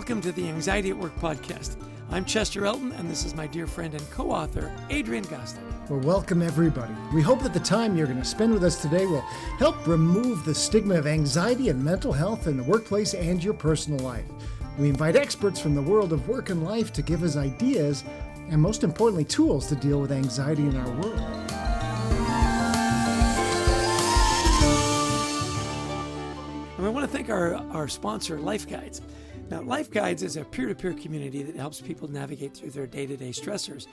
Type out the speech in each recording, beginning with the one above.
Welcome to the Anxiety at Work podcast. I'm Chester Elton, and this is my dear friend and co-author, Adrian Gostick. Well, welcome everybody. We hope that the time you're going to spend with us today will help remove the stigma of anxiety and mental health in the workplace and your personal life. We invite experts from the world of work and life to give us ideas and, most importantly, tools to deal with anxiety in our world. And we want to thank our sponsor, Life Guides. Now, Life Guides is a peer-to-peer community that helps people navigate through their day-to-day stressors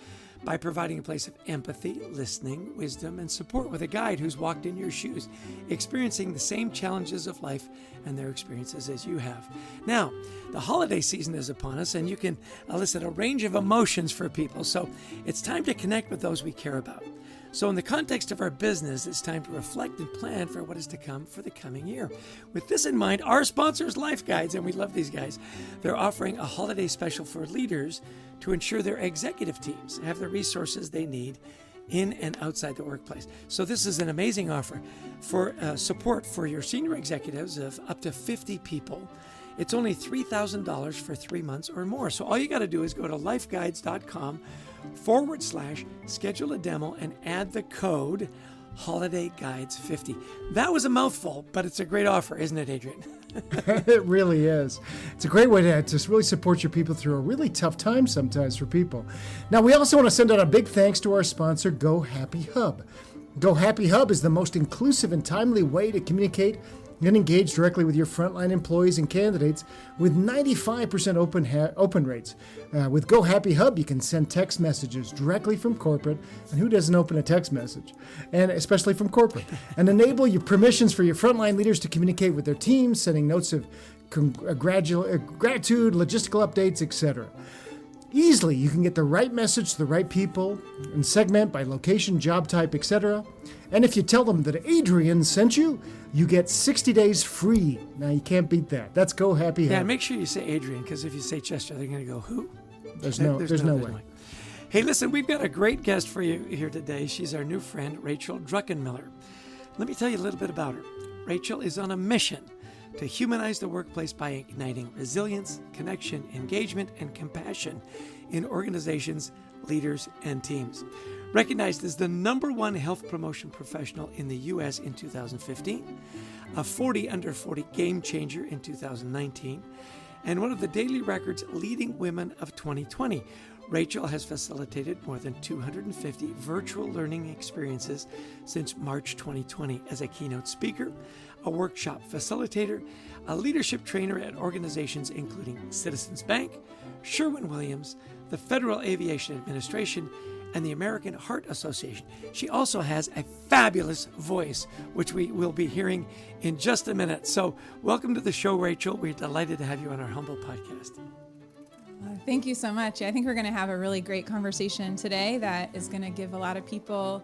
by providing a place of empathy, listening, wisdom, and support with a guide who's walked in your shoes, experiencing the same challenges of life and their experiences as you have. Now, the holiday season is upon us, and you can elicit a range of emotions for people, so it's time to connect with those we care about. So in the context of our business, it's time to reflect and plan for what is to come for the coming year. With this in mind, our sponsor is Life Guides, and we love these guys. They're offering a holiday special for leaders to ensure their executive teams have the resources they need in and outside the workplace. So this is an amazing offer for support for your senior executives of up to 50 people. It's only $3,000 for 3 months or more. So all you got to do is go to lifeguides.com/schedule a demo and add the code HolidayGuides50. That was a mouthful, but it's a great offer, isn't it, Adrian? It really is. It's a great way to really support your people through a really tough time sometimes for people. Now, we also want to send out a big thanks to our sponsor, Go Happy Hub. Go Happy Hub is the most inclusive and timely way to communicate and engage directly with your frontline employees and candidates with 95% open rates. With Go Happy Hub, you can send text messages directly from corporate, and who doesn't open a text message, and especially from corporate, and enable your permissions for your frontline leaders to communicate with their teams, sending notes of gratitude, logistical updates, etc. Easily, you can get the right message to the right people and segment by location, job type, etc. And if you tell them that Adrian sent you, you get 60 days free. Now, you can't beat that. That's Go Happy Hub. Yeah, make sure you say Adrian, because if you say Chester, they're going to go, who? There's no way. Hey, listen, we've got a great guest for you here today. She's our new friend, Rachel Druckenmiller. Let me tell you a little bit about her. Rachel is on a mission to humanize the workplace by igniting resilience, connection, engagement, and compassion in organizations, leaders, and teams. Recognized as the #1 health promotion professional in the U.S. in 2015, a 40 under 40 game changer in 2019, and one of the Daily Record's leading women of 2020. Rachel has facilitated more than 250 virtual learning experiences since March 2020 as a keynote speaker, a workshop facilitator, a leadership trainer at organizations including Citizens Bank, Sherwin-Williams, the Federal Aviation Administration, and the American Heart Association. She also has a fabulous voice, which we will be hearing in just a minute. So welcome to the show, Rachel. We're delighted to have you on our humble podcast. Thank you so much. I think we're going to have a really great conversation today that is going to give a lot of people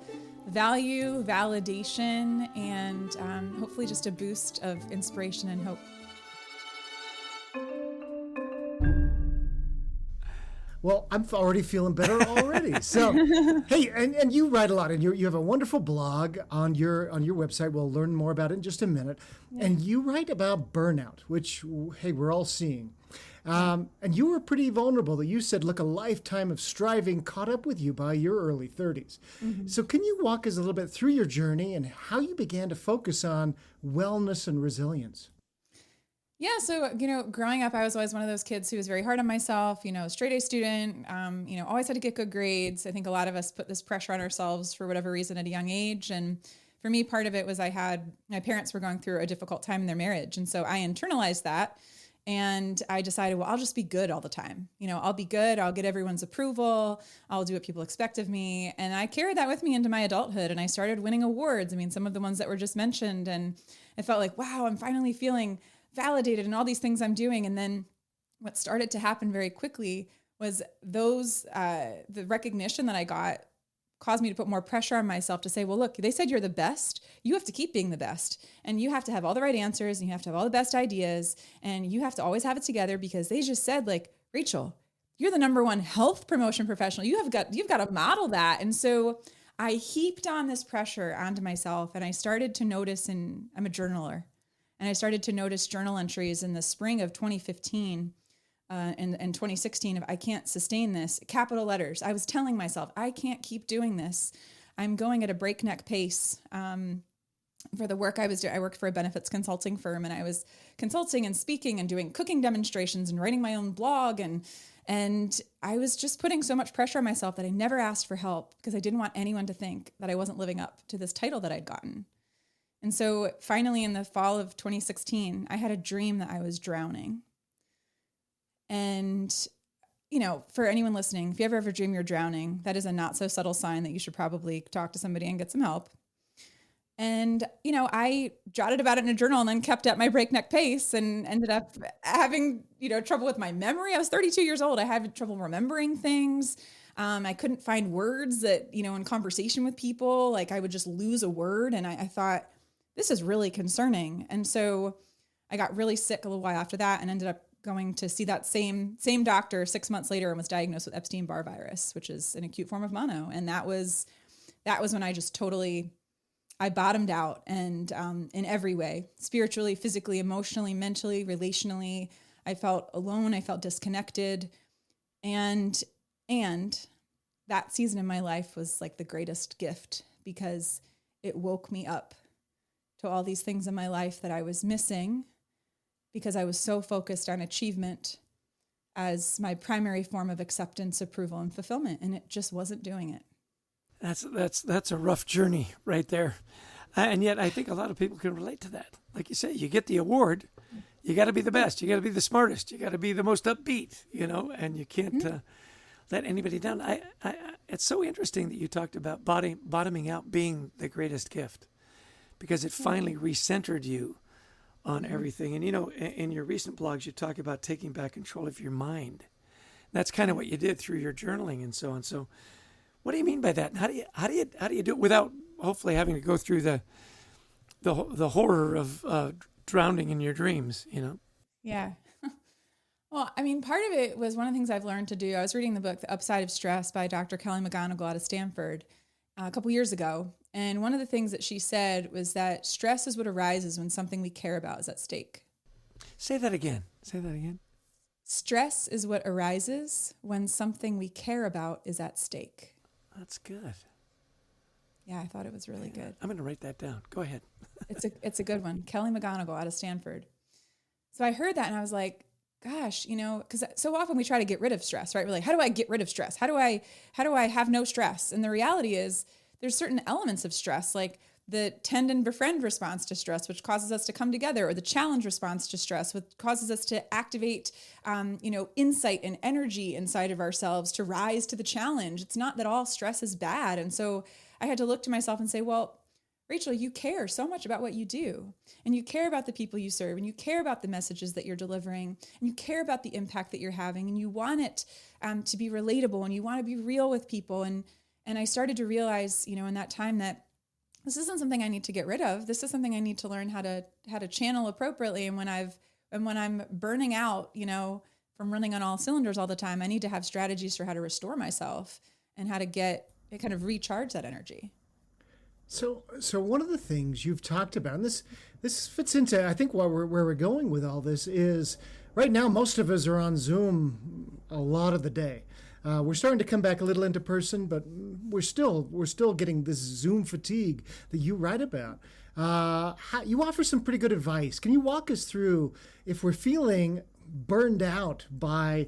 value, validation, and hopefully just a boost of inspiration and hope. Well, I'm already feeling better already. So, hey, and you write a lot, and you have a wonderful blog on your website. We'll learn more about it in just a minute. Yeah. And you write about burnout, which, hey, we're all seeing. And you were pretty vulnerable that you said, look, a lifetime of striving caught up with you by your early 30s. Mm-hmm. So can you walk us a little bit through your journey and how you began to focus on wellness and resilience? Yeah. So, growing up, I was always one of those kids who was very hard on myself, straight A student, always had to get good grades. I think a lot of us put this pressure on ourselves for whatever reason at a young age. And for me, part of it was my parents were going through a difficult time in their marriage. And so I internalized that. And I decided, well, I'll just be good all the time. I'll be good. I'll get everyone's approval. I'll do what people expect of me. And I carried that with me into my adulthood. And I started winning awards. Some of the ones that were just mentioned. And I felt like, wow, I'm finally feeling validated in all these things I'm doing. And then what started to happen very quickly was the recognition that I got caused me to put more pressure on myself to say, well, look, they said you're the best. You have to keep being the best. And you have to have all the right answers, and you have to have all the best ideas, and you have to always have it together, because they just said, like, Rachel, you're the #1 health promotion professional. You've got to model that. And so I heaped on this pressure onto myself, and I started to notice, and I'm a journaler, and I started to notice journal entries in the spring of 2015 in 2016 of I can't sustain this, capital letters. I was telling myself, I can't keep doing this. I'm going at a breakneck pace. For the work I was doing, I worked for a benefits consulting firm, and I was consulting and speaking and doing cooking demonstrations and writing my own blog. And I was just putting so much pressure on myself that I never asked for help because I didn't want anyone to think that I wasn't living up to this title that I'd gotten. And so finally in the fall of 2016, I had a dream that I was drowning. And, for anyone listening, if you ever dream you're drowning, that is a not so subtle sign that you should probably talk to somebody and get some help. And, I jotted about it in a journal and then kept at my breakneck pace and ended up having, trouble with my memory. I was 32 years old. I had trouble remembering things. I couldn't find words that, in conversation with people, like I would just lose a word. And I thought, this is really concerning. And so I got really sick a little while after that and ended up going to see that same doctor 6 months later and was diagnosed with Epstein-Barr virus, which is an acute form of mono. And that was when I just I bottomed out, and in every way, spiritually, physically, emotionally, mentally, relationally, I felt alone. I felt disconnected. And that season in my life was like the greatest gift because it woke me up to all these things in my life that I was missing because I was so focused on achievement as my primary form of acceptance, approval, and fulfillment. And it just wasn't doing it. That's a rough journey right there. And yet I think a lot of people can relate to that. Like you say, you get the award, you got to be the best, you got to be the smartest, you got to be the most upbeat, and you can't let anybody down. It's so interesting that you talked about bottoming out being the greatest gift because it finally recentered you on everything. And, in your recent blogs, you talk about taking back control of your mind. That's kind of what you did through your journaling and so on. So what do you mean by that? How do you do it without hopefully having to go through the horror of drowning in your dreams? Yeah. Well, part of it was one of the things I've learned to do. I was reading the book The Upside of Stress by Dr. Kelly McGonigal out of Stanford a couple years ago, and one of the things that she said was that stress is what arises when something we care about is at stake. Say that again. Stress is what arises when something we care about is at stake. That's good. Yeah, I thought it was really good. I'm going to write that down. Go ahead. It's a good one. Kelly McGonigal out of Stanford. So I heard that and I was like, gosh, because so often we try to get rid of stress, right? We're like, how do I get rid of stress? How do I have no stress? And the reality is there's certain elements of stress, like the tend and befriend response to stress, which causes us to come together, or the challenge response to stress, which causes us to activate, insight and energy inside of ourselves to rise to the challenge. It's not that all stress is bad. And so I had to look to myself and say, well, Rachel, you care so much about what you do, and you care about the people you serve, and you care about the messages that you're delivering, and you care about the impact that you're having, and you want it to be relatable, and you want to be real with people. And I started to realize, in that time that this isn't something I need to get rid of. This is something I need to learn how to channel appropriately. And when I'm burning out, from running on all cylinders all the time, I need to have strategies for how to restore myself and how to kind of recharge that energy. So one of the things you've talked about, and this fits into, I think, where we're going with all this is, right now most of us are on Zoom a lot of the day. We're starting to come back a little into person, but we're still getting this Zoom fatigue that you write about. You offer some pretty good advice. Can you walk us through if we're feeling burned out by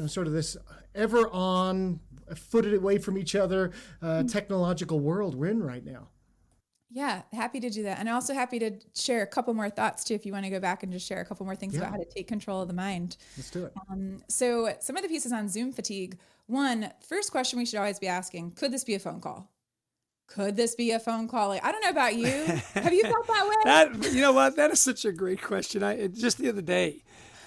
sort of this ever on, footed away from each other technological world we're in right now? Yeah, happy to do that. And also happy to share a couple more thoughts too, if you want to go back and just share a couple more things about how to take control of the mind. Let's do it. So some of the pieces on Zoom fatigue. First question we should always be asking, could this be a phone call? Could this be a phone call? Like, I don't know about you. Have you felt that way? You know what? That is such a great question. Just the other day,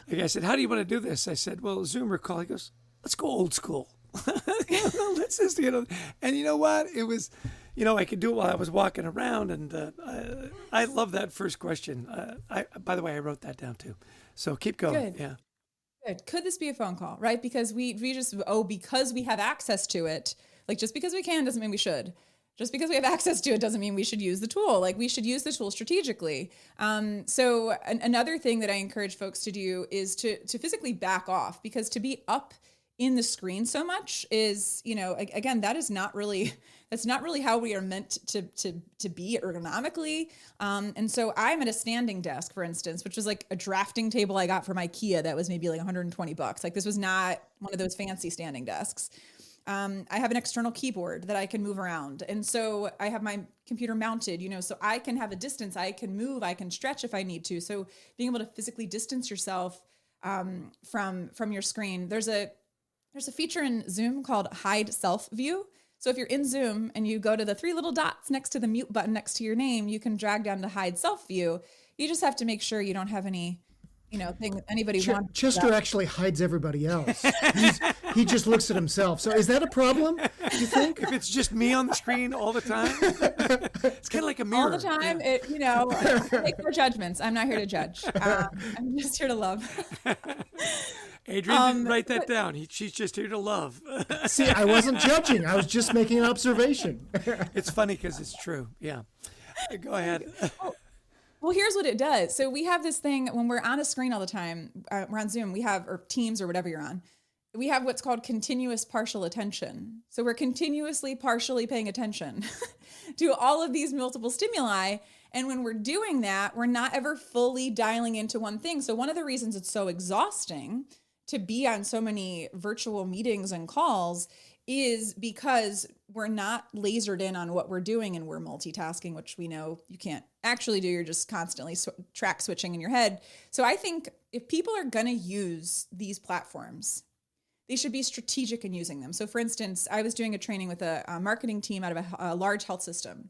like I said, how do you want to do this? I said, well, Zoom or call. He goes, let's go old school. Let's just, and you know what? It was, I could do it while I was walking around, and I love that first question. By the way, I wrote that down too. So keep going. Good. Yeah. Good. Could this be a phone call, right? Because we just, because we have access to it, like just because we can doesn't mean we should. just because we have access to it doesn't mean we should use the tool. Like, we should use the tool strategically. So another thing that I encourage folks to do is to physically back off, because to be up in the screen so much is, again, that's not really how we are meant to be ergonomically. And so I'm at a standing desk, for instance, which was like a drafting table I got from IKEA that was maybe like $120. Like, this was not one of those fancy standing desks. I have an external keyboard that I can move around. And so I have my computer mounted, so I can have a distance, I can move, I can stretch if I need to. So being able to physically distance yourself from your screen. There's a feature in Zoom called Hide Self View. So if you're in Zoom and you go to the 3 little dots next to the mute button next to your name, you can drag down to Hide Self View. You just have to make sure you don't have any thing that anybody wants. Chester actually hides everybody else. He just looks at himself. So is that a problem, do you think? If it's just me on the screen all the time, it's kind of like a mirror. All the time, I make no judgments. I'm not here to judge. I'm just here to love. Adrian didn't write that down. She's just here to love. See, I wasn't judging. I was just making an observation. It's funny because it's true. Yeah. Go ahead. Well, here's what it does. So we have this thing when we're on a screen all the time, we're on Zoom, or Teams or whatever you're on, we have what's called continuous partial attention. So we're continuously partially paying attention to all of these multiple stimuli. And when we're doing that, we're not ever fully dialing into one thing. So one of the reasons it's so exhausting to be on so many virtual meetings and calls is because we're not lasered in on what we're doing, and we're multitasking, which we know you can't actually do. You're just constantly track switching in your head. So I think if people are going to use these platforms, they should be strategic in using them. So for instance, I was doing a training with a marketing team out of a large health system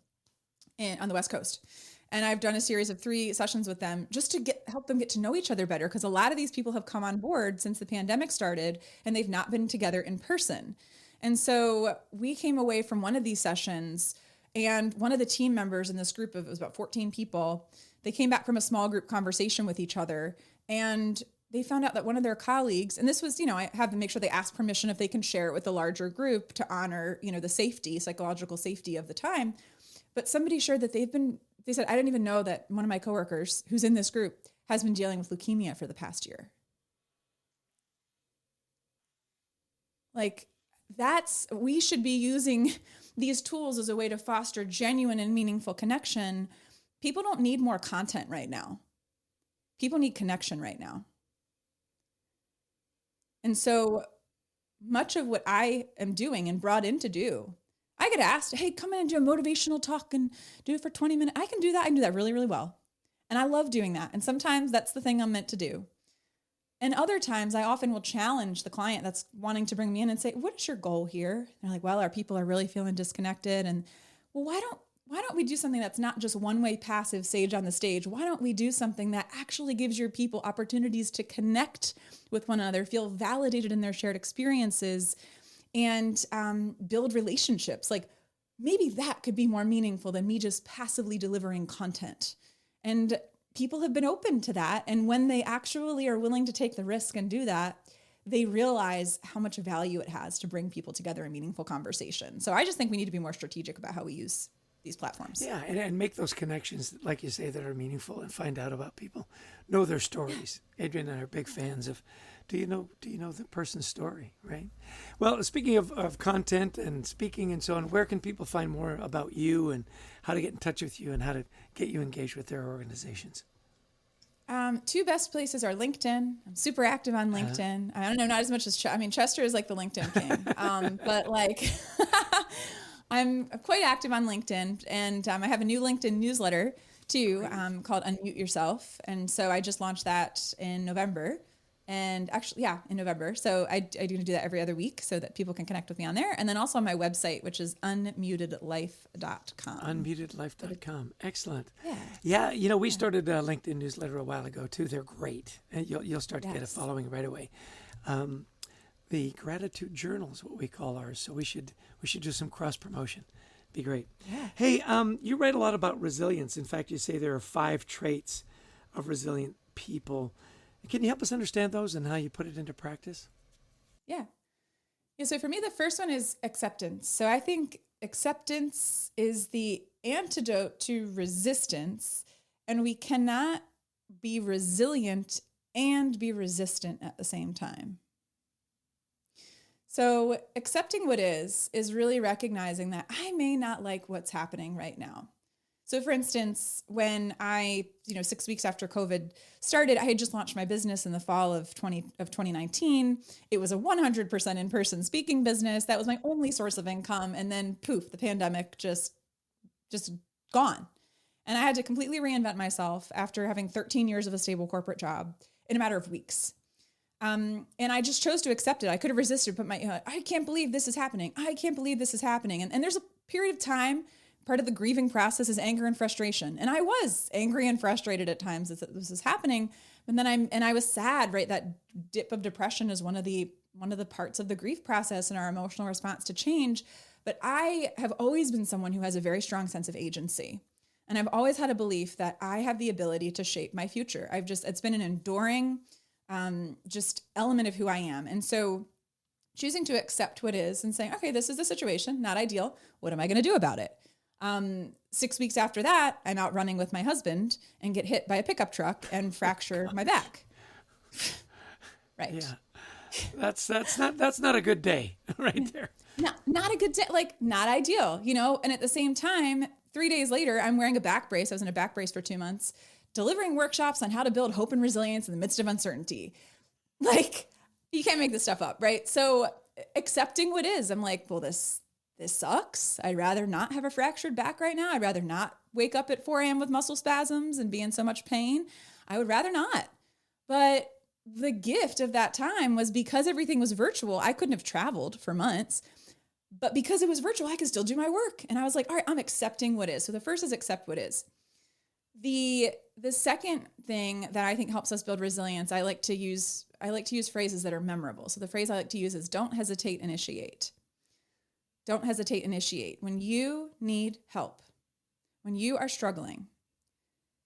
on the West Coast. And I've done a series of 3 sessions with them just to help them get to know each other better, because a lot of these people have come on board since the pandemic started and they've not been together in person. And so we came away from one of these sessions, and one of the team members in this group it was about 14 people, they came back from a small group conversation with each other, and they found out that one of their colleagues, and this was, I have to make sure they ask permission if they can share it with the larger group to honor, the psychological safety of the time. But somebody shared that they said, I didn't even know that one of my coworkers who's in this group has been dealing with leukemia for the past year. Like, we should be using these tools as a way to foster genuine and meaningful connection. People don't need more content right now. People need connection right now. And so much of what I am doing and brought in to do, I get asked, hey, come in and do a motivational talk and do it for 20 minutes. I can do that. I can do that really, really well. And I love doing that. And sometimes that's the thing I'm meant to do. And other times I often will challenge the client that's wanting to bring me in and say, what is your goal here? They're like, well, our people are really feeling disconnected. And well, why don't we do something that's not just one-way passive sage on the stage? Why don't we do something that actually gives your people opportunities to connect with one another, feel validated in their shared experiences, and build relationships? Like, maybe that could be more meaningful than me just passively delivering content. And people have been open to that. And when they actually are willing to take the risk and do that, they realize how much value it has to bring people together in meaningful conversation. So I just think we need to be more strategic about how we use these platforms. Yeah, and make those connections, like you say, that are meaningful, and find out about people, know their stories. Adrian and I are big fans of, do you know the person's story, right? Well, speaking of content and speaking and so on, where can people find more about you and how to get in touch with you and how to get you engaged with their organizations? 2 best places are LinkedIn. I'm super active on LinkedIn. I don't know, not as much as Chester is like the LinkedIn king, but like I'm quite active on LinkedIn, and I have a new LinkedIn newsletter too, called Unmute Yourself. And so I just launched that in November. And actually, in November. So I do that every other week so that people can connect with me on there. And then also on my website, which is unmutedlife.com. Unmutedlife.com. Excellent. Yeah. Yeah. We started a LinkedIn newsletter a while ago too. They're great. And you'll start to get a following right away. The gratitude journal is what we call ours. So we should do some cross promotion. Be great. Yeah. Hey, you write a lot about resilience. In fact, you say there are 5 traits of resilient people. Can you help us understand those and how you put it into practice? Yeah. So for me, the first one is acceptance. So I think acceptance is the antidote to resistance, and we cannot be resilient and be resistant at the same time. So accepting what is really recognizing that I may not like what's happening right now. So for instance, when 6 weeks after COVID started, I had just launched my business in the fall of 2019. It was a 100% in-person speaking business. That was my only source of income. And then poof, the pandemic just gone. And I had to completely reinvent myself after having 13 years of a stable corporate job in a matter of weeks. And I just chose to accept it. I could have resisted, but I can't believe this is happening. I can't believe this is happening. And there's a period of time. Part of the grieving process is anger and frustration. And I was angry and frustrated at times as this is happening. And then I was sad, right? That dip of depression is one of the parts of the grief process and our emotional response to change. But I have always been someone who has a very strong sense of agency. And I've always had a belief that I have the ability to shape my future. It's been an enduring, just element of who I am. And so choosing to accept what is and saying, okay, this is the situation, not ideal. What am I going to do about it? 6 weeks after that, I'm out running with my husband and get hit by a pickup truck and fracture my back. Right. Yeah. That's not a good day right there. Not a good day, like not ideal, and at the same time, 3 days later, I'm wearing a back brace. I was in a back brace for 2 months, delivering workshops on how to build hope and resilience in the midst of uncertainty. Like, you can't make this stuff up, right? So accepting what is, I'm like, well, this sucks. I'd rather not have a fractured back right now. I'd rather not wake up at 4 a.m. with muscle spasms and be in so much pain. I would rather not. But the gift of that time was because everything was virtual, I couldn't have traveled for months. But because it was virtual, I could still do my work. And I was like, all right, I'm accepting what is. So the first is accept what is. The second thing that I think helps us build resilience, I like to use phrases that are memorable. So the phrase I like to use is don't hesitate, initiate. Don't hesitate, initiate. When you need help, when you are struggling,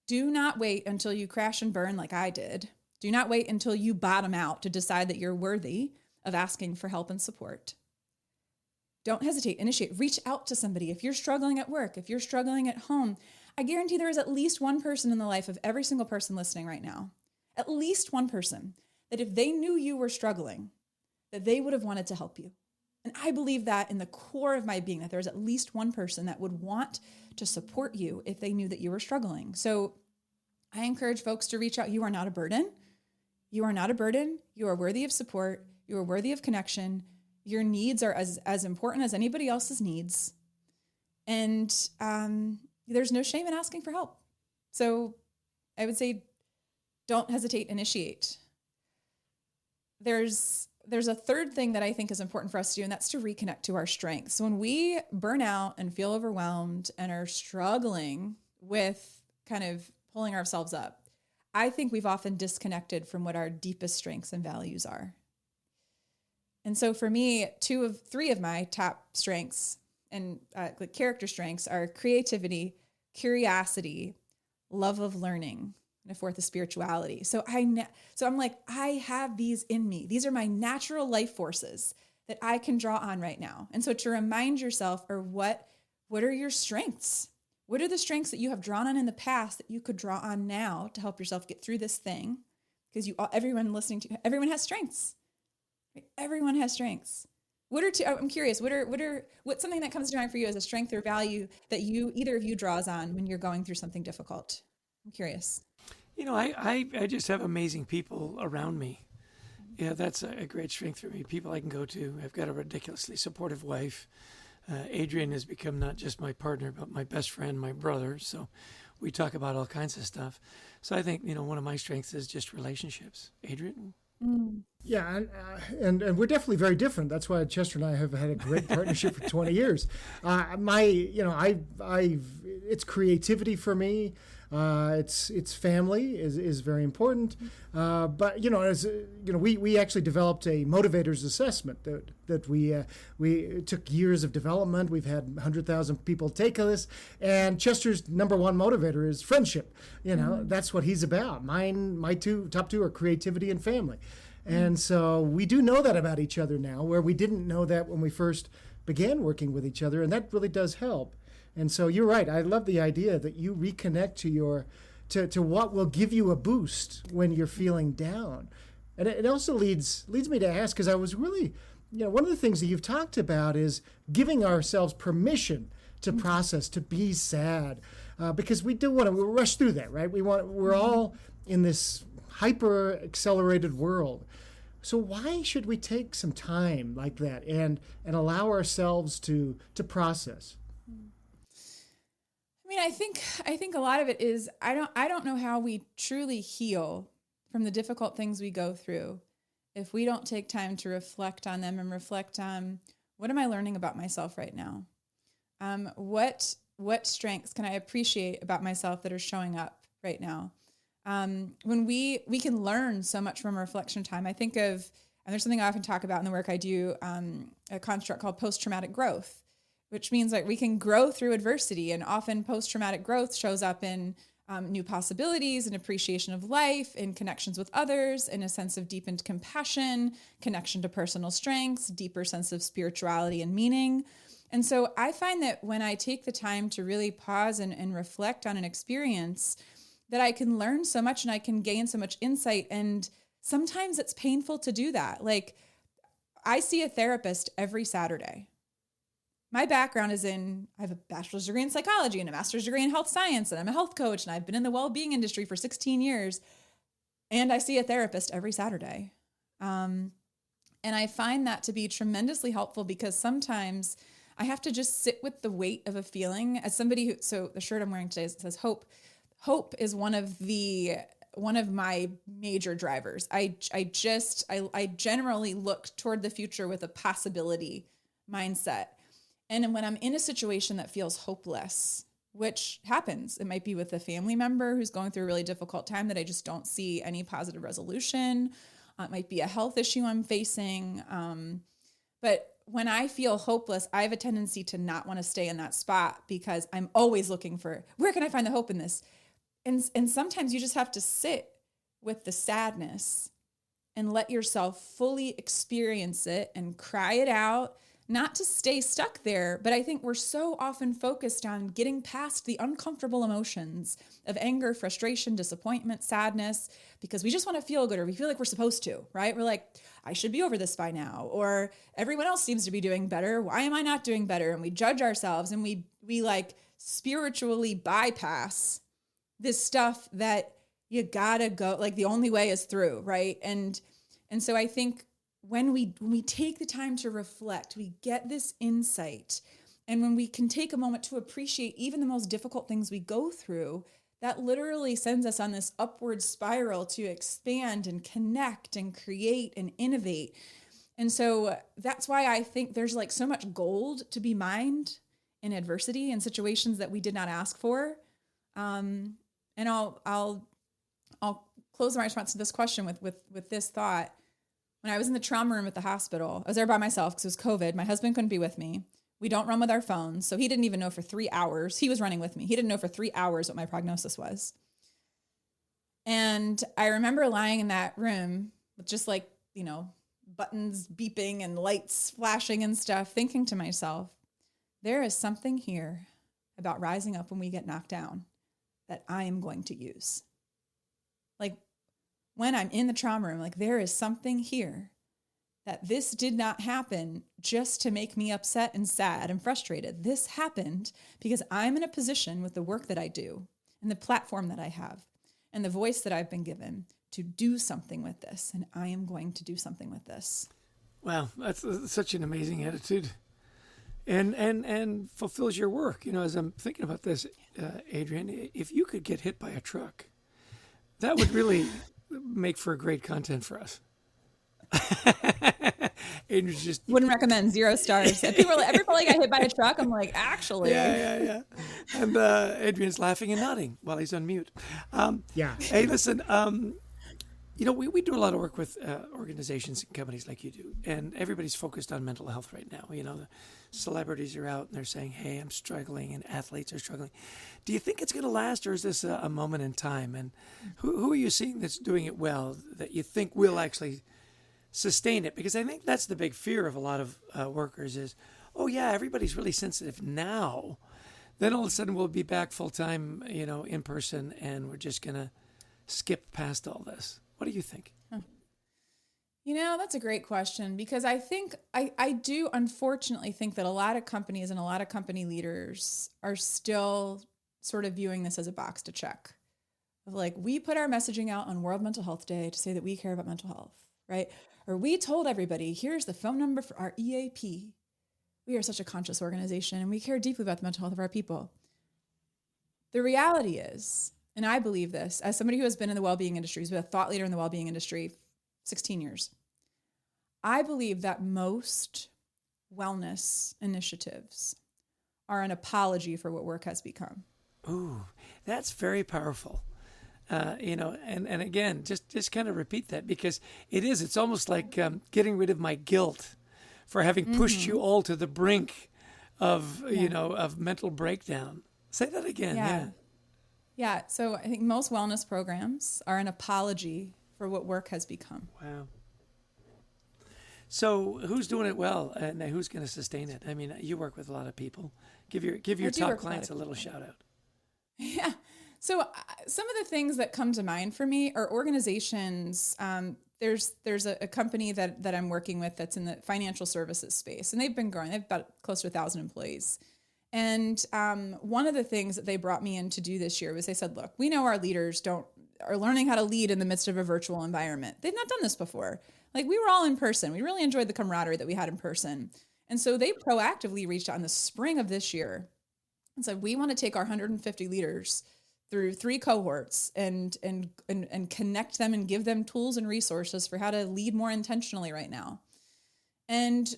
do not wait until you crash and burn like I did. Do not wait until you bottom out to decide that you're worthy of asking for help and support. Don't hesitate, initiate, reach out to somebody. If you're struggling at work, if you're struggling at home, I guarantee there is at least one person in the life of every single person listening right now, at least one person, that if they knew you were struggling, that they would have wanted to help you. And I believe that in the core of my being, that there's at least one person that would want to support you if they knew that you were struggling. So I encourage folks to reach out. You are not a burden. You are not a burden. You are worthy of support. You are worthy of connection. Your needs are as important as anybody else's needs. And there's no shame in asking for help. So I would say, don't hesitate, initiate. There's a third thing that I think is important for us to do, and that's to reconnect to our strengths. So when we burn out and feel overwhelmed and are struggling with kind of pulling ourselves up, I think we've often disconnected from what our deepest strengths and values are. And so for me, 3 of my top strengths and like character strengths are creativity, curiosity, love of learning, and a 4th is spirituality. So I'm like, I have these in me. These are my natural life forces that I can draw on right now. And so to remind yourself, or what are your strengths? What are the strengths that you have drawn on in the past that you could draw on now to help yourself get through this thing? Because everyone has strengths. Right? Everyone has strengths. I'm curious, what's something that comes to mind for you as a strength or value that either of you draws on when you're going through something difficult? I'm curious. I just have amazing people around me. Yeah, that's a great strength for me. People I can go to. I've got a ridiculously supportive wife. Adrian has become not just my partner, but my best friend, my brother. So we talk about all kinds of stuff. So I think, one of my strengths is just relationships. Adrian? Yeah, and we're definitely very different. That's why Chester and I have had a great partnership for 20 years. It's creativity for me. It's family is very important. But we actually developed a motivators assessment that we took years of development. We've had 100,000 people take this, and Chester's number one motivator is friendship. That's what he's about. My top two are creativity and family. And so we do know that about each other now, where we didn't know that when we first began working with each other, and that really does help. And so you're right. I love the idea that you reconnect to your to what will give you a boost when you're feeling down. And it also leads me to ask, because I was really, one of the things that you've talked about is giving ourselves permission to process, to be sad, because we do want to rush through that, right? We're all in this hyper accelerated world. So why should we take some time like that and allow ourselves to process? I mean, I think a lot of it is I don't know how we truly heal from the difficult things we go through if we don't take time to reflect on them and reflect on, what am I learning about myself right now? What strengths can I appreciate about myself that are showing up right now? When we can learn so much from reflection time. I think of, and there's something I often talk about in the work I do, a construct called post-traumatic growth, which means like we can grow through adversity. And often post-traumatic growth shows up in new possibilities and appreciation of life, in connections with others, in a sense of deepened compassion, connection to personal strengths, deeper sense of spirituality and meaning. And so I find that when I take the time to really pause and reflect on an experience, that I can learn so much and I can gain so much insight. And sometimes it's painful to do that. Like, I see a therapist every Saturday. My background is I have a bachelor's degree in psychology and a master's degree in health science, and I'm a health coach, and I've been in the well-being industry for 16 years. And I see a therapist every Saturday. And I find that to be tremendously helpful, because sometimes I have to just sit with the weight of a feeling. As somebody so the shirt I'm wearing today says hope. Hope is one of my major drivers. I generally look toward the future with a possibility mindset. And when I'm in a situation that feels hopeless, which happens, it might be with a family member who's going through a really difficult time that I just don't see any positive resolution. It might be a health issue I'm facing. But when I feel hopeless, I have a tendency to not want to stay in that spot, because I'm always looking for, where can I find the hope in this? And sometimes you just have to sit with the sadness and let yourself fully experience it and cry it out, not to stay stuck there. But I think we're so often focused on getting past the uncomfortable emotions of anger, frustration, disappointment, sadness, because we just want to feel good, or we feel like we're supposed to, right? We're like, I should be over this by now, or everyone else seems to be doing better. Why am I not doing better? And we judge ourselves, and we like spiritually bypass this stuff that you gotta go, like the only way is through, right? And so I think when we take the time to reflect, we get this insight. And when we can take a moment to appreciate even the most difficult things we go through, that literally sends us on this upward spiral to expand and connect and create and innovate. And so that's why I think there's like so much gold to be mined in adversity and situations that we did not ask for. And I'll close my response to this question with this thought. When I was in the trauma room at the hospital, I was there by myself because it was COVID. My husband couldn't be with me. We don't run with our phones. So he didn't even know for 3 hours. He was running with me. He didn't know for 3 hours what my prognosis was. And I remember lying in that room with just like, buttons beeping and lights flashing and stuff, thinking to myself, there is something here about rising up when we get knocked down that I am going to use. Like, when I'm in the trauma room, like, there is something here that this did not happen just to make me upset and sad and frustrated. This happened because I'm in a position with the work that I do and the platform that I have and the voice that I've been given to do something with this. And I am going to do something with this. Wow, that's such an amazing attitude, and fulfills your work. As I'm thinking about this, Adrienne, if you could get hit by a truck, that would really make for great content for us. Adrienne's just wouldn't recommend, 0 stars. If people ever feel like I hit by a truck, I'm like, actually. Yeah. And Adrienne's laughing and nodding while he's on mute. Yeah. Hey, listen, we do a lot of work with organizations and companies like you do, and everybody's focused on mental health right now. The celebrities are out and they're saying, hey, I'm struggling, and athletes are struggling. Do you think it's going to last, or is this a moment in time? And who are you seeing that's doing it well that you think will actually sustain it? Because I think that's the big fear of a lot of workers is, oh yeah, everybody's really sensitive now, then all of a sudden we'll be back full time, in person, and we're just gonna skip past all this. What do you think? That's a great question, because I think I do unfortunately think that a lot of companies and a lot of company leaders are still sort of viewing this as a box to check. Of like, we put our messaging out on World Mental Health Day to say that we care about mental health, right? Or we told everybody, here's the phone number for our EAP. We are such a conscious organization and we care deeply about the mental health of our people. The reality is, and I believe this as somebody who has been in the well-being industry, who's been a thought leader in the well-being industry, 16 years, I believe that most wellness initiatives are an apology for what work has become. Ooh, that's very powerful. And again, just kind of repeat that, because it's almost like getting rid of my guilt for having pushed you all to the brink of, of mental breakdown. Say that again. Yeah. So I think most wellness programs are an apology for what work has become. Wow. So who's doing it well, and who's going to sustain it? I mean, you work with a lot of people. Give your top clients a little shout out. Yeah. So some of the things that come to mind for me are organizations. There's a company that I'm working with that's in the financial services space, and they've been growing. They've got close to 1,000 employees. And one of the things that they brought me in to do this year was they said, look, we know our leaders are learning how to lead in the midst of a virtual environment. They've not done this before. Like, we were all in person. We really enjoyed the camaraderie that we had in person. And so they proactively reached out in the spring of this year and said, we want to take our 150 leaders through 3 cohorts and connect them and give them tools and resources for how to lead more intentionally right now. And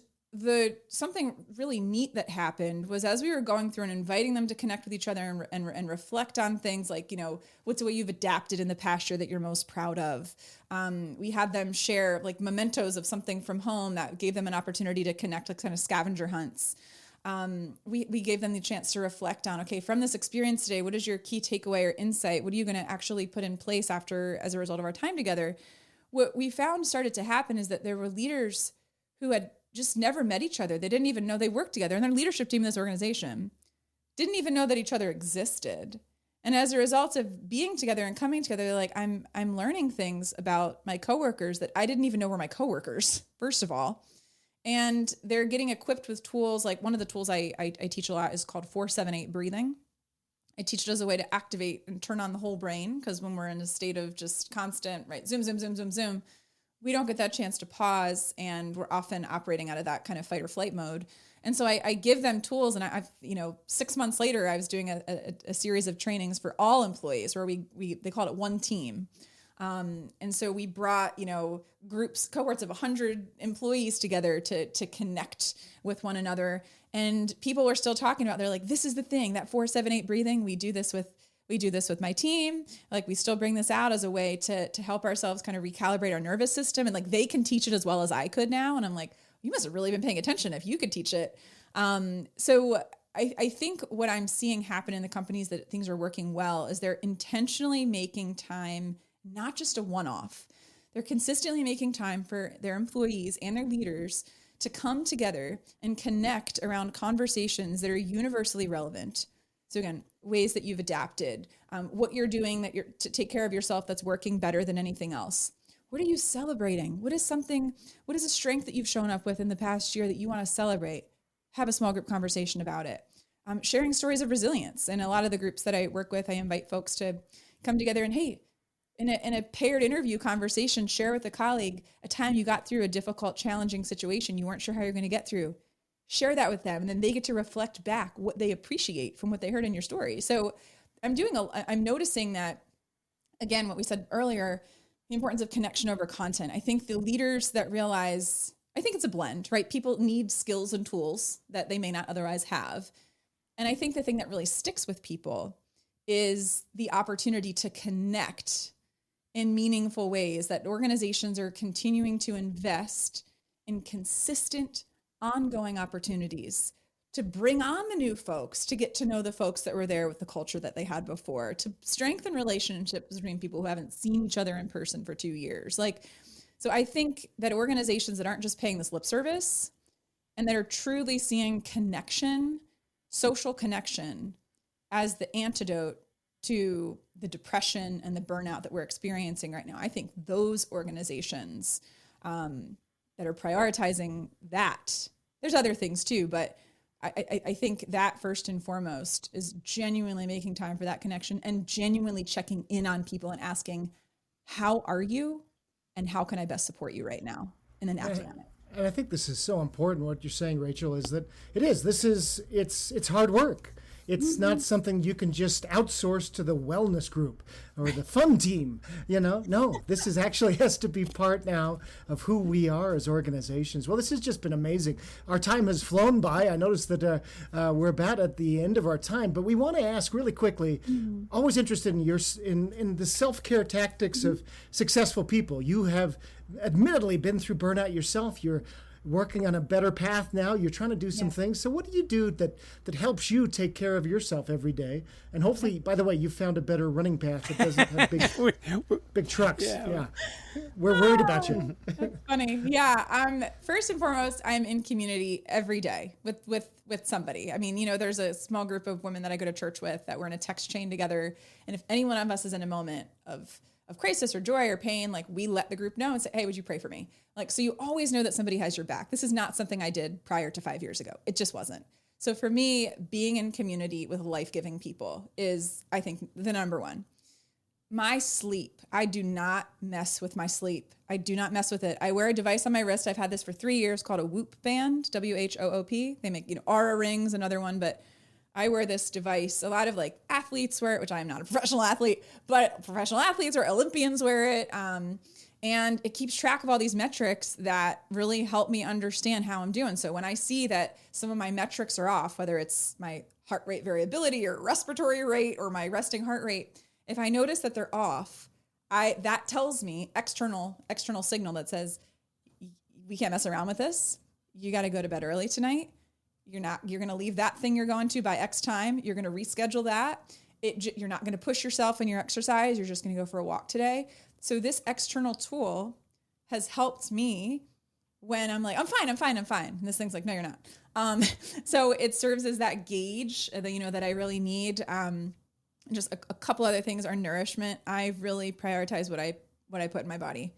something really neat that happened was, as we were going through and inviting them to connect with each other and reflect on things like, what's the way you've adapted in the past year that you're most proud of. We had them share like mementos of something from home that gave them an opportunity to connect, like kind of scavenger hunts. We gave them the chance to reflect on, okay, from this experience today, what is your key takeaway or insight? What are you going to actually put in place as a result of our time together? What we found started to happen is that there were leaders who had just never met each other. They didn't even know they worked together. And their leadership team in this organization didn't even know that each other existed. And as a result of being together and coming together, they're like, I'm learning things about my coworkers that I didn't even know were my coworkers, first of all. And they're getting equipped with tools. Like, one of the tools I teach a lot is called 4-7-8 breathing. I teach it as a way to activate and turn on the whole brain, because when we're in a state of just constant, right, zoom, zoom, zoom, zoom, zoom, we don't get that chance to pause, and we're often operating out of that kind of fight or flight mode. And so I give them tools, and I've 6 months later, I was doing a series of trainings for all employees where they called it one team. And so we brought, cohorts of 100 employees together to connect with one another. And people were still talking about, they're like, this is the thing, that 4-7-8 breathing. We do this with my team. Like, we still bring this out as a way to help ourselves kind of recalibrate our nervous system. And like, they can teach it as well as I could now. And I'm like, you must have really been paying attention if you could teach it. So I think what I'm seeing happen in the companies that things are working well is they're intentionally making time, not just a one-off. They're consistently making time for their employees and their leaders to come together and connect around conversations that are universally relevant. So again, ways that you've adapted, what you're doing to take care of yourself that's working better than anything else. What are you celebrating? What is a strength that you've shown up with in the past year that you want to celebrate? Have a small group conversation about it. Sharing stories of resilience. In a lot of the groups that I work with, I invite folks to come together and, hey, in a paired interview conversation, share with a colleague a time you got through a difficult, challenging situation you weren't sure how you're going to get through. Share that with them, and then they get to reflect back what they appreciate from what they heard in your story. So I'm noticing that, again, what we said earlier, the importance of connection over content. I think the leaders that realize, I think it's a blend, right? People need skills and tools that they may not otherwise have. And I think the thing that really sticks with people is the opportunity to connect in meaningful ways, that organizations are continuing to invest in consistent, ongoing opportunities to bring on the new folks, to get to know the folks that were there with the culture that they had before, to strengthen relationships between people who haven't seen each other in person for 2 years. So I think that organizations that aren't just paying this lip service and that are truly seeing connection, social connection, as the antidote to the depression and the burnout that we're experiencing right now. I think those organizations that are prioritizing that, there's other things too, but I think that first and foremost is genuinely making time for that connection and genuinely checking in on people and asking, how are you and how can I best support you right now? And then acting on it. And I think this is so important. What you're saying, Rachel, is that it's hard work. It's not something you can just outsource to the wellness group or the fun team. No, this is actually has to be part now of who we are as organizations. Well, this has just been amazing. Our time has flown by. I noticed that we're about at the end of our time, but we want to ask really quickly. Always interested in the self-care tactics of successful people. You have admittedly been through burnout yourself. You're working on a better path now. You're trying to do some things. So what do you do that helps you take care of yourself every day? And hopefully, by the way, you found a better running path that doesn't have big trucks. Yeah. We're worried about you. That's funny. Yeah. First and foremost, I'm in community every day with somebody. I mean, there's a small group of women that I go to church with that we're in a text chain together. And if any one of us is in a moment of crisis or joy or pain, like we let the group know and say, hey, would you pray for me? Like, so you always know that somebody has your back. This is not something I did prior to 5 years ago. It just wasn't. So for me, being in community with life-giving people is, I think, the number one. My sleep, I do not mess with my sleep. I do not mess with it. I wear a device on my wrist. I've had this for 3 years called a Whoop band, WHOOP. They make, Aura rings, another one, but I wear this device. A lot of like athletes wear it, which I'm not a professional athlete, but professional athletes or Olympians wear it. And it keeps track of all these metrics that really help me understand how I'm doing. So when I see that some of my metrics are off, whether it's my heart rate variability or respiratory rate or my resting heart rate, if I notice that they're off, that tells me external signal that says, we can't mess around with this. You got to go to bed early tonight. You're going to leave that thing you're going to by X time. You're going to reschedule that. You're not going to push yourself in your exercise. You're just going to go for a walk today. So this external tool has helped me when I'm like, I'm fine. And this thing's like, no, you're not. So it serves as that gauge that I really need. Just a couple other things are nourishment. I've really prioritized what I put in my body.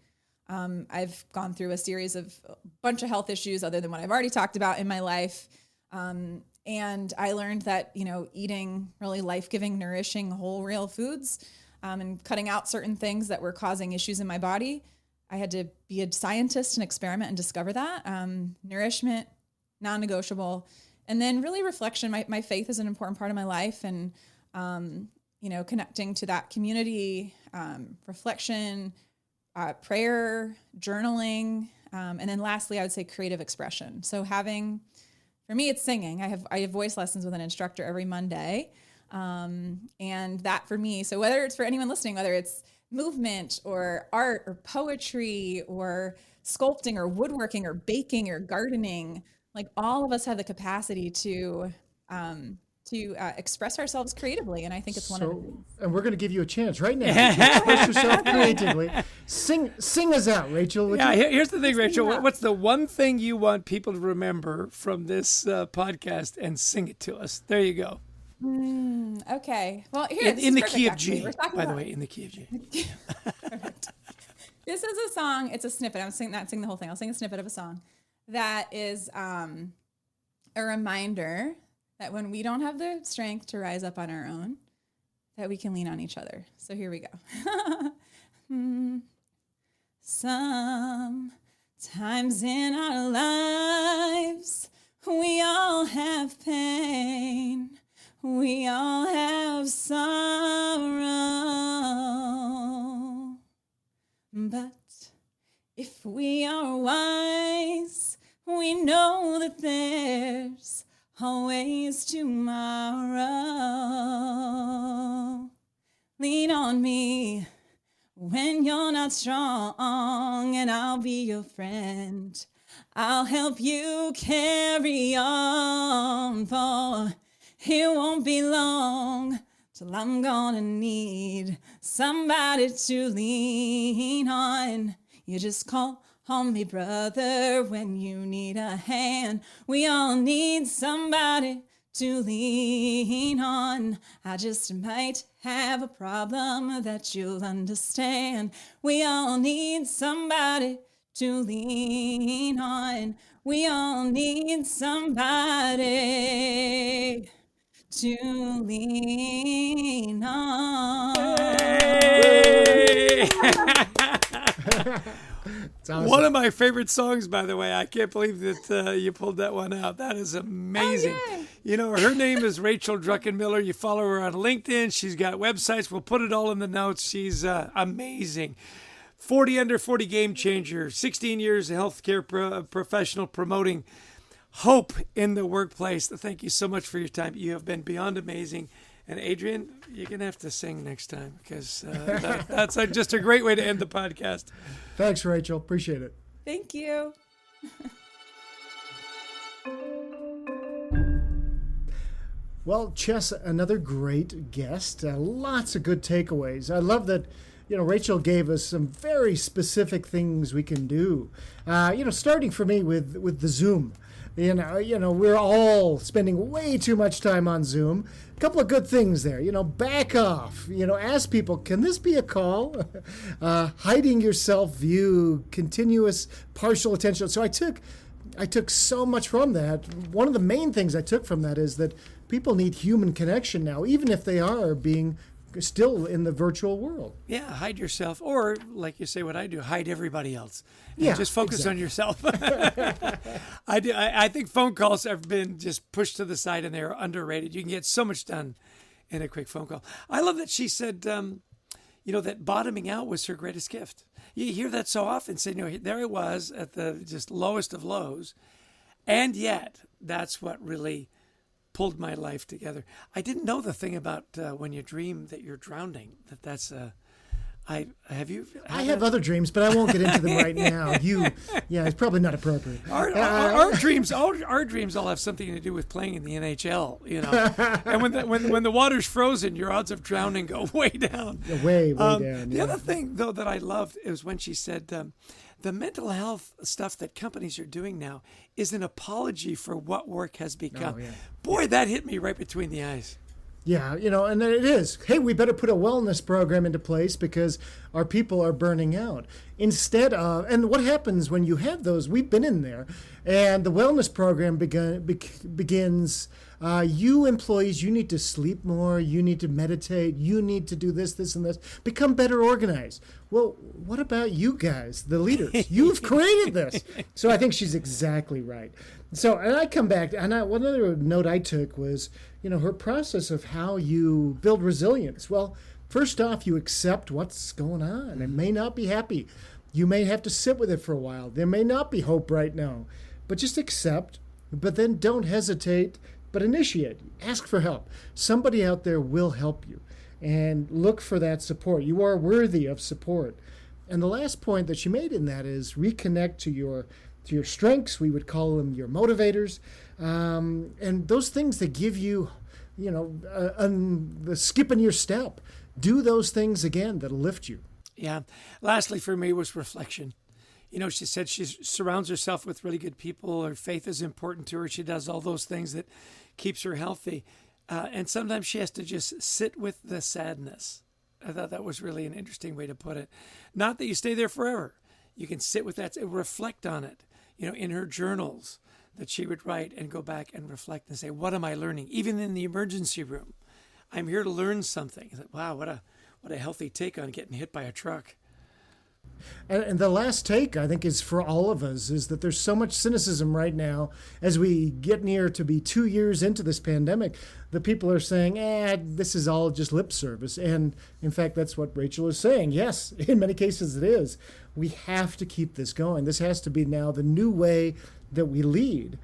I've gone through a series of a bunch of health issues other than what I've already talked about in my life. And I learned that, eating really life-giving, nourishing, whole, real foods, and cutting out certain things that were causing issues in my body. I had to be a scientist and experiment and discover that. Nourishment, non-negotiable. And then really reflection. My faith is an important part of my life. And, connecting to that community, reflection, prayer, journaling. And then lastly, I would say creative expression. So for me, it's singing. I have voice lessons with an instructor every Monday. And that for me, so whether it's for anyone listening, whether it's movement or art or poetry or sculpting or woodworking or baking or gardening, like all of us have the capacity to express ourselves creatively. And I think it's one of the things. And we're going to give you a chance right now to express yourself creatively. Sing us out, Rachel. Here's the thing, Rachel. What's the one thing you want people to remember from this podcast, and sing it to us? There you go. Okay. Well, here in the key of G, by the way, in the key of G. Perfect. This is a song. It's a snippet. I'm not singing the whole thing. I'll sing a snippet of a song that is a reminder that when we don't have the strength to rise up on our own, that we can lean on each other. So here we go. Sometimes in our lives, we all have pain. We all have sorrow. But if we are wise, we know that there's always tomorrow. Lean on me when you're not strong, and I'll be your friend. I'll help you carry on, for it won't be long till I'm gonna need somebody to lean on. You just call Call me brother when you need a hand. We all need somebody to lean on. I just might have a problem that you'll understand. We all need somebody to lean on. We all need somebody to lean on. Hey! It's awesome. One of my favorite songs, by the way. I can't believe that you pulled that one out. That is amazing. Oh, yay. You know, her name is Rachel Druckenmiller. You follow her on LinkedIn. She's got websites. We'll put it all in the notes. She's amazing. 40 under 40 game changer. 16 years a healthcare professional promoting hope in the workplace. Thank you so much for your time. You have been beyond amazing. And Adrian, you're going to have to sing next time because that's just a great way to end the podcast. Thanks, Rachel. Appreciate it. Thank you. Well, Chess, another great guest. Lots of good takeaways. I love that, Rachel gave us some very specific things we can do. Starting for me with the Zoom. We're all spending way too much time on Zoom. A couple of good things there. Back off. Ask people, can this be a call? Hiding your self-view, continuous partial attention. So I took so much from that. One of the main things I took from that is that people need human connection now, even if they are being still in the virtual world. Yeah, hide yourself, or like you say, what I do, hide everybody else. And Yeah, just focus on yourself. I think phone calls have been just pushed to the side, and they're underrated. You can get so much done in a quick phone call. I love that she said, that bottoming out was her greatest gift. You hear that so often. Say, there I was at the just lowest of lows, and yet that's what really pulled my life together. I didn't know the thing about when you dream that you're drowning. That's I have other dreams, but I won't get into them right now. It's probably not appropriate. Our dreams all have something to do with playing in the NHL. And when the water's frozen, your odds of drowning go way down. Way down. The other thing though that I loved is when she said, the mental health stuff that companies are doing now is an apology for what work has become. Oh, yeah. Boy, that hit me right between the eyes. Yeah, and then it is. Hey, we better put a wellness program into place because our people are burning out. Instead of, and what happens when you have those? We've been in there, and the wellness program begins. You employees, you need to sleep more. You need to meditate. You need to do this, and this. Become better organized. Well, what about you guys, the leaders? You've created this. So I think she's exactly right. So, and I come back, and one other note I took was, her process of how you build resilience. Well, first off, you accept what's going on. It may not be happy. You may have to sit with it for a while. There may not be hope right now, but just accept, but then don't hesitate, but initiate. Ask for help. Somebody out there will help you, and look for that support. You are worthy of support. And the last point that she made in that is reconnect to your strengths. We would call them your motivators, and those things that give you, the skip in your step. Do those things again that'll lift you. Yeah. Lastly, for me, was reflection. She said she surrounds herself with really good people. Her faith is important to her. She does all those things that keeps her healthy. And sometimes she has to just sit with the sadness. I thought that was really an interesting way to put it. Not that you stay there forever. You can sit with that, reflect on it, in her journals that she would write and go back and reflect and say, what am I learning? Even in the emergency room, I'm here to learn something. I thought, wow, what a healthy take on getting hit by a truck. And the last take, I think, is for all of us, is that there's so much cynicism right now as we get near to be 2 years into this pandemic. The people are saying, this is all just lip service. And in fact, that's what Rachel is saying. Yes, in many cases it is. We have to keep this going. This has to be now the new way that we lead,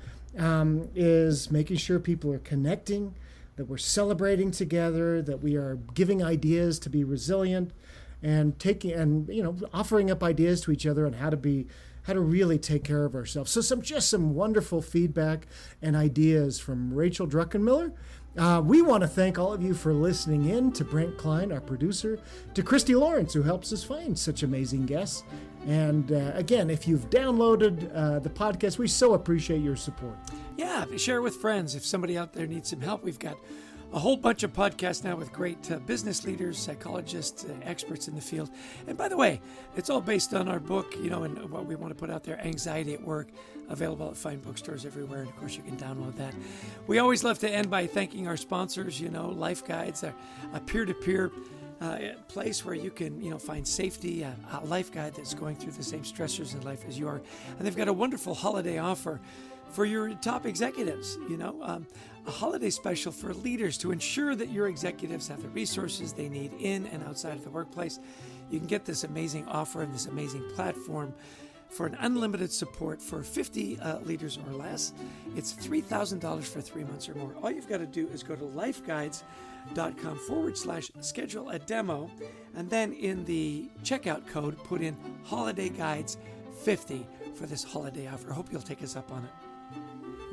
is making sure people are connecting, that we're celebrating together, that we are giving ideas to be resilient, and offering up ideas to each other on how to really take care of ourselves. So some wonderful feedback and ideas from Rachel Druckenmiller. We want to thank all of you for listening in, to Brent Klein, our producer, to Christy Lawrence, who helps us find such amazing guests. And again, if you've downloaded the podcast, we so appreciate your support. Yeah, share with friends. If somebody out there needs some help, we've got a whole bunch of podcasts now with great business leaders, psychologists, experts in the field. And by the way, it's all based on our book, and what we want to put out there, Anxiety at Work, available at fine bookstores everywhere. And of course, you can download that. We always love to end by thanking our sponsors, Life Guides, a peer-to-peer place where you can, find safety, a life guide that's going through the same stressors in life as you are. And they've got a wonderful holiday offer for your top executives, a holiday special for leaders to ensure that your executives have the resources they need in and outside of the workplace. You can get this amazing offer and this amazing platform for an unlimited support for 50 leaders or less. It's $3,000 for 3 months or more. All you've got to do is go to lifeguides.com/schedule a demo, and then in the checkout code, put in Holiday Guides 50 for this holiday offer. I hope you'll take us up on it.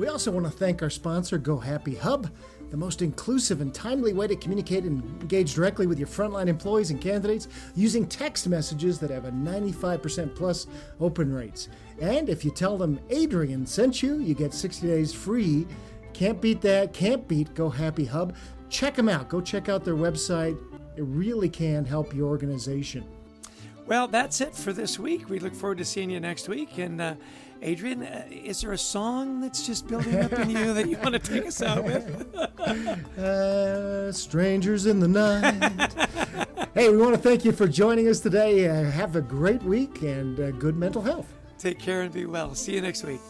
We also want to thank our sponsor, Go Happy Hub, the most inclusive and timely way to communicate and engage directly with your frontline employees and candidates using text messages that have a 95% plus open rates. And if you tell them Adrian sent you, you get 60 days free. Can't beat that. Can't beat Go Happy Hub. Check them out. Go check out their website. It really can help your organization. Well, that's it for this week. We look forward to seeing you next week. And Adrian, is there a song that's just building up in you that you want to take us out with? Strangers in the Night. Hey, we want to thank you for joining us today. Have a great week and good mental health. Take care and be well. See you next week.